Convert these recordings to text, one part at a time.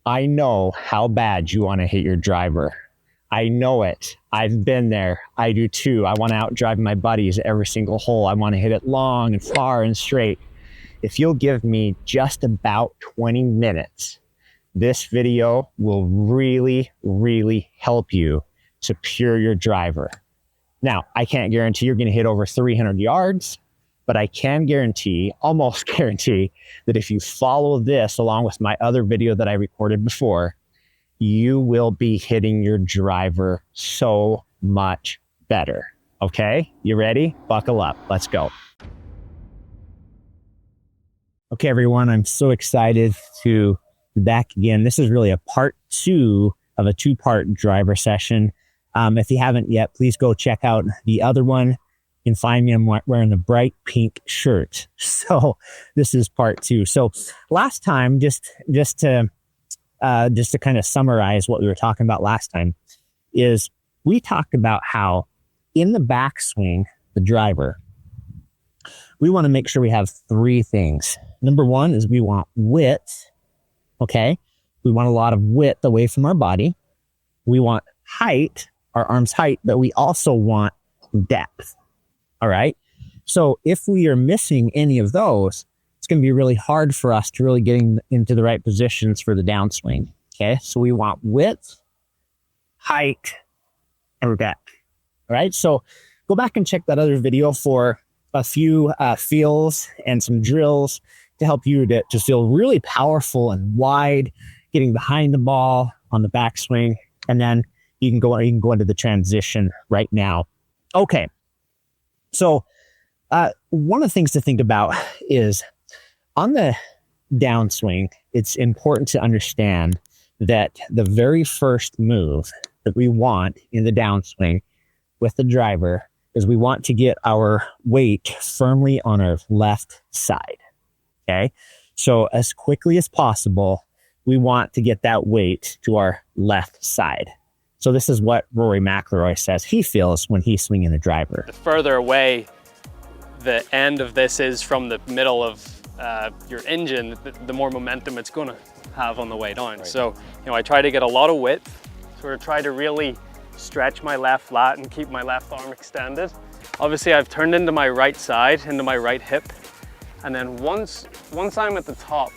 I know how bad you want to hit your driver. I know it. I've been there. I do too. I want to outdrive my buddies every single hole. I want to hit it long and far and straight. If you'll give me just about 20 minutes, this video will really, really help you to pure your driver. Now, I can't guarantee you're going to hit over 300 yards, but I can guarantee, almost guarantee, that if you follow this along with my other video that I recorded before, you will be hitting your driver so much better. Okay, you ready? Buckle up. Let's go. Okay, everyone, I'm so excited to be back again. This is really a part 2 of a 2-part driver session. If you haven't yet, please go check out the other one. You can find me, I'm wearing the bright pink shirt. So this is part 2. So last time, just to kind of summarize what we were talking about last time, is we talked about how in the backswing, the driver, we want to make sure we have 3 things. Number 1 is we want width. Okay. We want a lot of width away from our body. We want height, our arm's height, but we also want depth. All right. So if we are missing any of those, it's going to be really hard for us to really get into the right positions for the downswing. Okay. So we want width, height, and depth. All right. So go back and check that other video for a few feels and some drills to help you to feel really powerful and wide, getting behind the ball on the backswing. And then you can go into the transition right now. Okay. So one of the things to think about is on the downswing, it's important to understand that the very first move that we want in the downswing with the driver is we want to get our weight firmly on our left side. Okay. So as quickly as possible, we want to get that weight to our left side. So this is what Rory McIlroy says he feels when he's swinging the driver. The further away the end of this is from the middle of your engine, the more momentum it's going to have on the way down. Right. So, I try to get a lot of width, sort of try to really stretch my left lat and keep my left arm extended. Obviously, I've turned into my right side, into my right hip. And then once I'm at the top,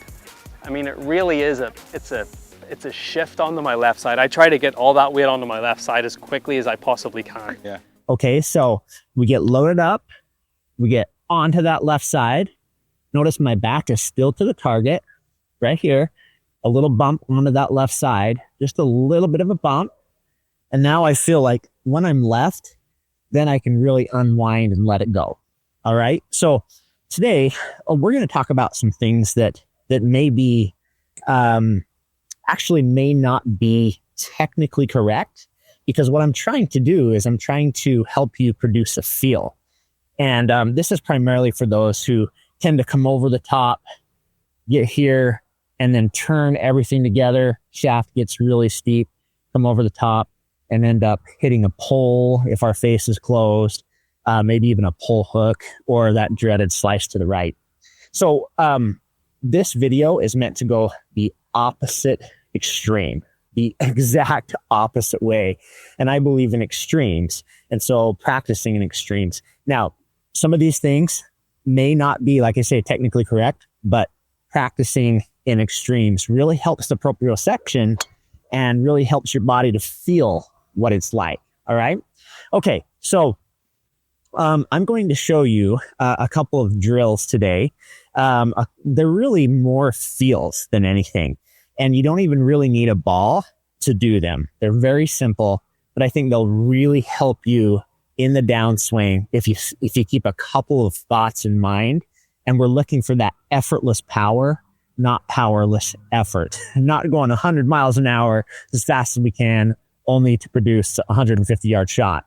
it really is it's a shift onto my left side. I try to get all that weight onto my left side as quickly as I possibly can. Yeah. Okay, so we get loaded up, we get onto that left side. Notice my back is still to the target right here. A little bump onto that left side, just a little bit of a bump. And now I feel like when I'm left, then I can really unwind and let it go. All right. So today we're going to talk about some things that may be, actually may not be technically correct, because what I'm trying to do is I'm trying to help you produce a feel. And this is primarily for those who tend to come over the top, get here, and then turn everything together. Shaft gets really steep, come over the top, and end up hitting a pole if our face is closed, maybe even a pole hook or that dreaded slice to the right. So this video is meant to go the opposite extreme, the exact opposite way. And I believe in extremes. And so practicing in extremes. Now, some of these things may not be, like I say, technically correct, but practicing in extremes really helps the proprioception and really helps your body to feel what it's like. All right. Okay. So I'm going to show you a couple of drills today. They're really more feels than anything. And you don't even really need a ball to do them. They're very simple, but I think they'll really help you in the downswing if you keep a couple of thoughts in mind. And we're looking for that effortless power, not powerless effort. Not going 100 miles an hour as fast as we can, only to produce a 150-yard shot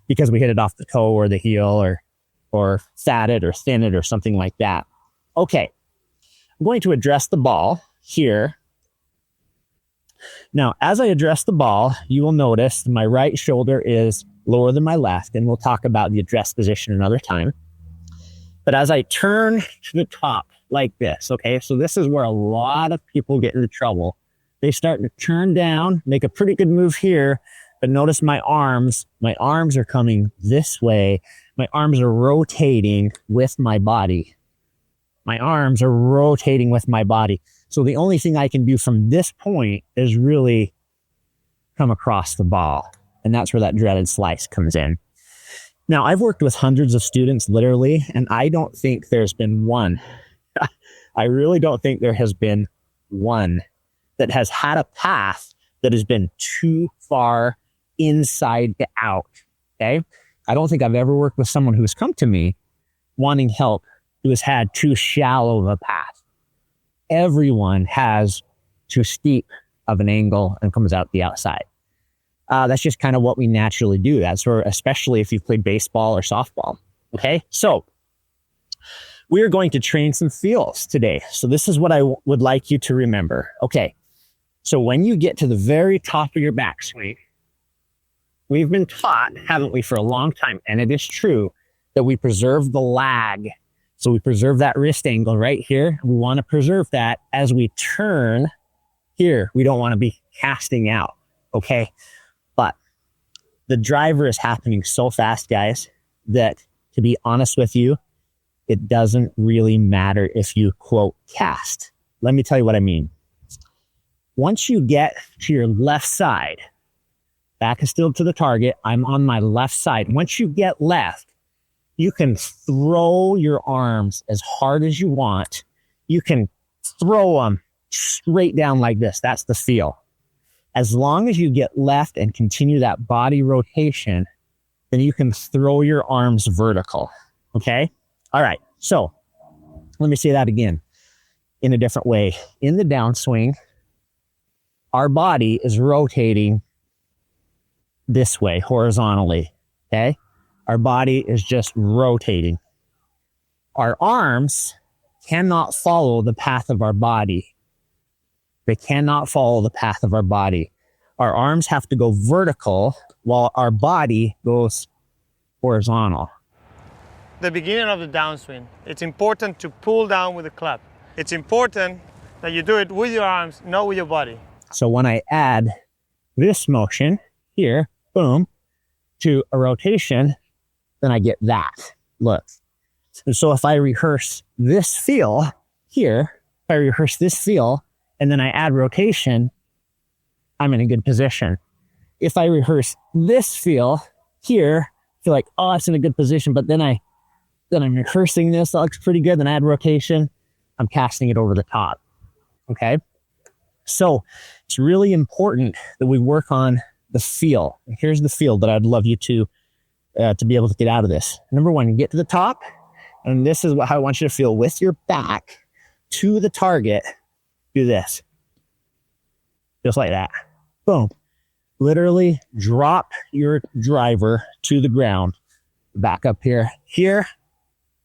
because we hit it off the toe or the heel or fat it or thin it or something like that. Okay, I'm going to address the ball here. Now, as I address the ball, you will notice my right shoulder is lower than my left, and we'll talk about the address position another time. But as I turn to the top like this, okay, so this is where a lot of people get into trouble They start to turn down, make a pretty good move here, but notice my arms are coming this way. My arms are rotating with my body. My arms are rotating with my body. So the only thing I can do from this point is really come across the ball. And that's where that dreaded slice comes in. Now, I've worked with hundreds of students, literally, and I don't think there's been one. I really don't think there has been one that has had a path that has been too far inside to out. Okay. I don't think I've ever worked with someone who has come to me wanting help who has had too shallow of a path. Everyone has too steep of an angle and comes out the outside. That's just kind of what we naturally do. That's where, especially if you've played baseball or softball. Okay. So we are going to train some feels today. So this is what I would like you to remember. Okay. So when you get to the very top of your backswing, we've been taught, haven't we, for a long time, and it is true, that we preserve the lag. So we preserve that wrist angle right here. We want to preserve that as we turn here. We don't want to be casting out, okay? But the driver is happening so fast, guys, that to be honest with you, it doesn't really matter if you, quote, cast. Let me tell you what I mean. Once you get to your left side, back is still to the target. I'm on my left side. Once you get left, you can throw your arms as hard as you want. You can throw them straight down like this. That's the feel. As long as you get left and continue that body rotation, then you can throw your arms vertical. Okay? All right. So let me say that again in a different way. In the downswing, our body is rotating this way horizontally. Okay? Our body is just rotating. Our arms cannot follow the path of our body. They cannot follow the path of our body. Our arms have to go vertical while our body goes horizontal. The beginning of the downswing, it's important to pull down with the club. It's important that you do it with your arms, not with your body. So when I add this motion here, boom, to a rotation, then I get that look. And so if I rehearse this feel here, if I rehearse this feel, and then I add rotation, I'm in a good position. If I rehearse this feel here, I feel like, oh, it's in a good position, but then I'm rehearsing this, that looks pretty good, then I add rotation, I'm casting it over the top, okay? So it's really important that we work on the feel. Here's the feel that I'd love you to be able to get out of this. Number one, you get to the top, and this is how I want you to feel with your back to the target. Do this. Just like that. Boom. Literally drop your driver to the ground. Back up here. Here,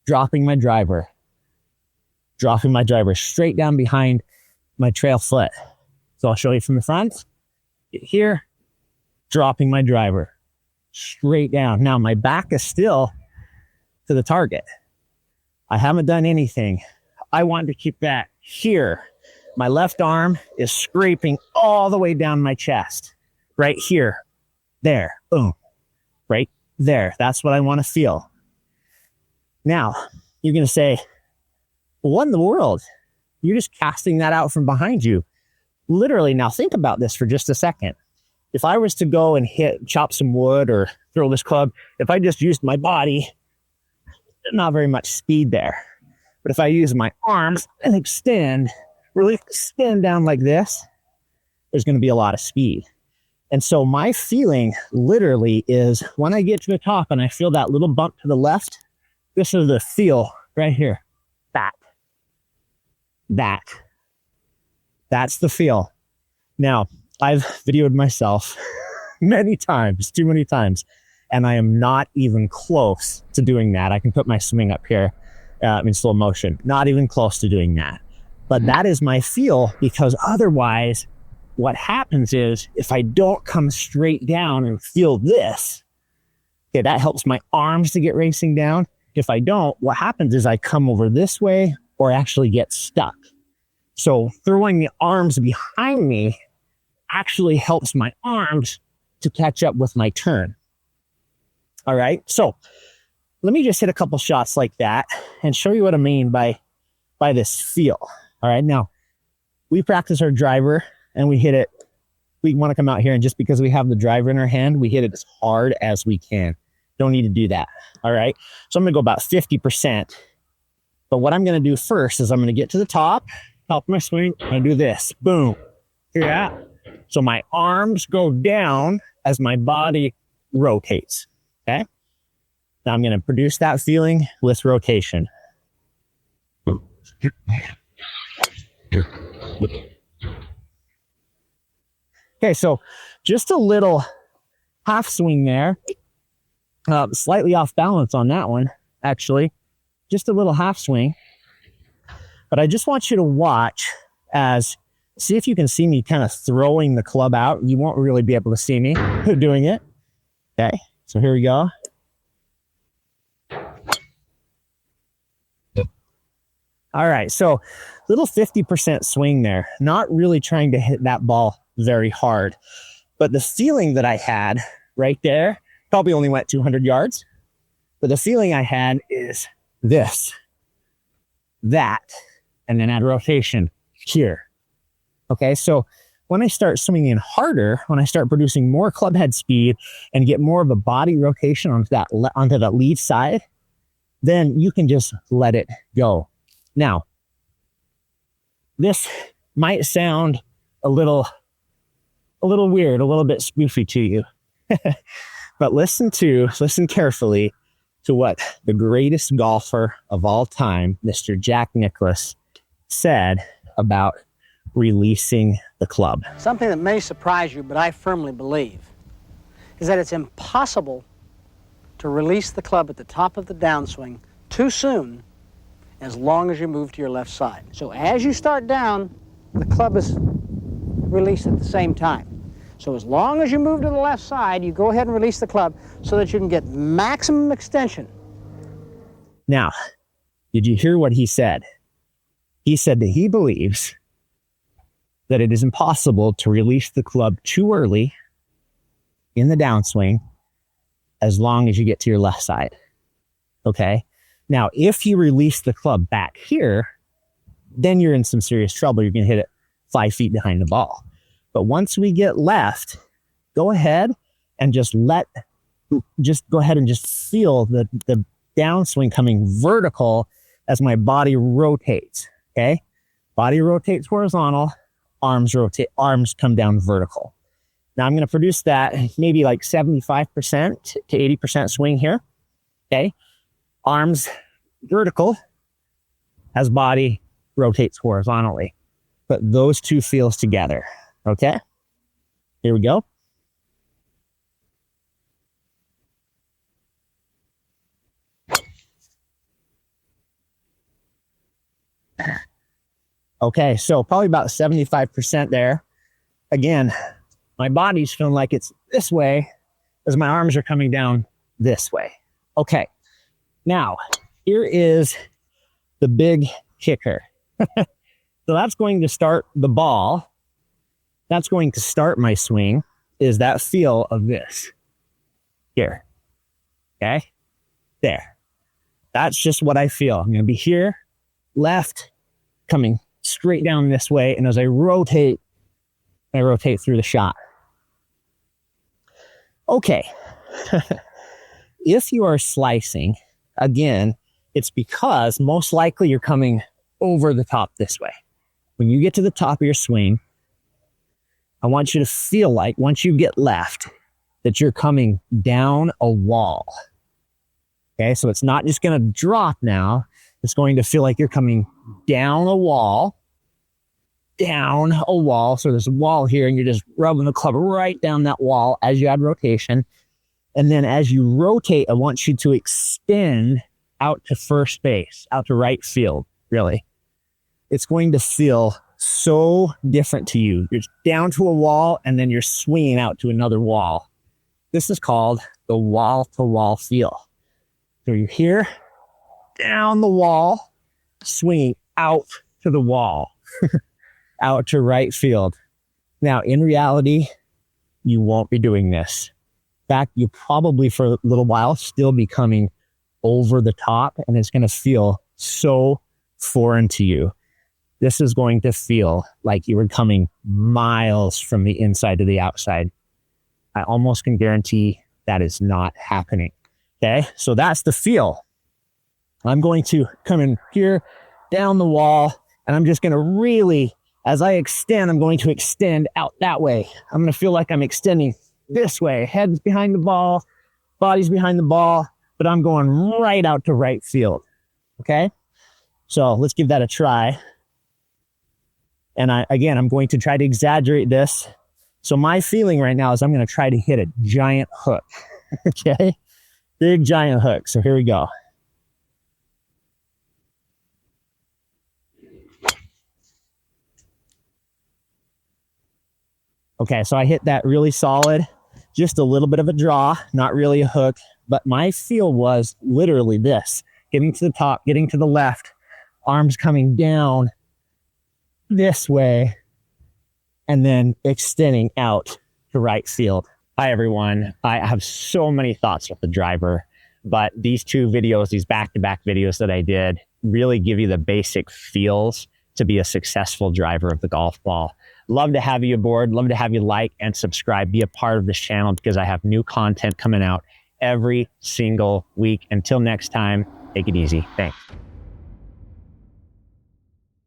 dropping my driver. Dropping my driver straight down behind my trail foot. So I'll show you from the front. Get here, dropping my driver straight down. Now my back is still to the target. I haven't done anything. I want to keep that here. My left arm is scraping all the way down my chest. Right here. There. Boom. Right there. That's what I want to feel. Now, you're going to say, what in the world? You're just casting that out from behind you. Literally, now think about this for just a second. If I was to go and chop some wood or throw this club, if I just used my body, not very much speed there. But if I use my arms and extend, really extend down like this, there's going to be a lot of speed. And so my feeling literally is when I get to the top and I feel that little bump to the left, this is the feel right here. That's the feel. Now, I've videoed myself many times, too many times, and I am not even close to doing that. I can put my swing up here in slow motion. Not even close to doing that. But that is my feel, because otherwise, what happens is if I don't come straight down and feel this, okay, that helps my arms to get racing down. If I don't, what happens is I come over this way or actually get stuck. So throwing the arms behind me actually helps my arms to catch up with my turn. All right. So let me just hit a couple shots like that and show you what I mean by this feel. All right. Now we practice our driver and we hit it. We want to come out here and just because we have the driver in our hand, we hit it as hard as we can. Don't need to do that. All right. So I'm going to go about 50%. But what I'm going to do first is I'm going to get to the top of my swing. I'm going to do this. Boom. Hear that? So my arms go down as my body rotates. Okay. Now I'm going to produce that feeling with rotation. Okay. So just a little half swing there. Slightly off balance on that one, actually. Just a little half swing. But I just want you to watch see if you can see me kind of throwing the club out. You won't really be able to see me doing it. Okay, so here we go. All right, so little 50% swing there. Not really trying to hit that ball very hard. But the feeling that I had right there, probably only went 200 yards. But the feeling I had is this, that, and then add rotation here. Okay, so when I start swinging harder, when I start producing more club head speed and get more of a body rotation onto that lead side, then you can just let it go. Now, this might sound a little weird, a little bit spoofy to you. But listen carefully to what the greatest golfer of all time, Mr. Jack Nicklaus, said about releasing the club. Something that may surprise you, but I firmly believe, is that it's impossible to release the club at the top of the downswing too soon as long as you move to your left side. So as you start down, the club is released at the same time. So as long as you move to the left side, you go ahead and release the club so that you can get maximum extension. Now, did you hear what he said? He said that he believes that it is impossible to release the club too early in the downswing as long as you get to your left side. Okay? Now, if you release the club back here, then you're in some serious trouble. You're going to hit it 5 feet behind the ball. But once we get left, go ahead and just go ahead and just feel the downswing coming vertical as my body rotates. Okay? Body rotates horizontal, arms come down vertical. Now I'm going to produce that maybe like 75% to 80% swing here. Okay? Arms vertical as body rotates horizontally. Put those two feels together. Okay, here we go. Okay, so probably about 75% there. Again, my body's feeling like it's this way as my arms are coming down this way. Okay, now here is the big kicker. So that's going to start the ball. That's going to start my swing, is that feel of this. Here. Okay? There. That's just what I feel. I'm going to be here, left, coming straight down this way, and as I rotate through the shot. Okay. If you are slicing, again, it's because most likely you're coming over the top this way. When you get to the top of your swing, I want you to feel like once you get left, that you're coming down a wall. Okay, so it's not just going to drop now. It's going to feel like you're coming down a wall. So there's a wall here, and you're just rubbing the club right down that wall as you add rotation. And then as you rotate, I want you to extend out to first base, out to right field, really. It's going to feel so different to you. You're down to a wall and then you're swinging out to another wall. This is called the wall-to-wall feel. So you're here, down the wall, swinging out to the wall. out to right field. Now, in reality, you won't be doing this. In fact, you probably for a little while still be coming over the top, and it's going to feel so foreign to you. This is going to feel like you were coming miles from the inside to the outside. I almost can guarantee that is not happening. Okay, so that's the feel. I'm going to come in here down the wall, and I'm just going to really, as I extend, I'm going to extend out that way. I'm going to feel like I'm extending this way. Head's behind the ball, body's behind the ball, but I'm going right out to right field. Okay, so let's give that a try. And I'm going to try to exaggerate this. So my feeling right now is I'm going to try to hit a giant hook. Okay, big giant hook. So here we go. Okay, so I hit that really solid, just a little bit of a draw, not really a hook, but my feel was literally this, getting to the top, getting to the left, arms coming down this way, and then extending out to right field. Hi, everyone. I have so many thoughts with the driver, but these two videos, these back-to-back videos that I did, really give you the basic feels to be a successful driver of the golf ball. Love to have you aboard. Love to have you like and subscribe. Be a part of this channel because I have new content coming out every single week. Until next time, take it easy. Thanks.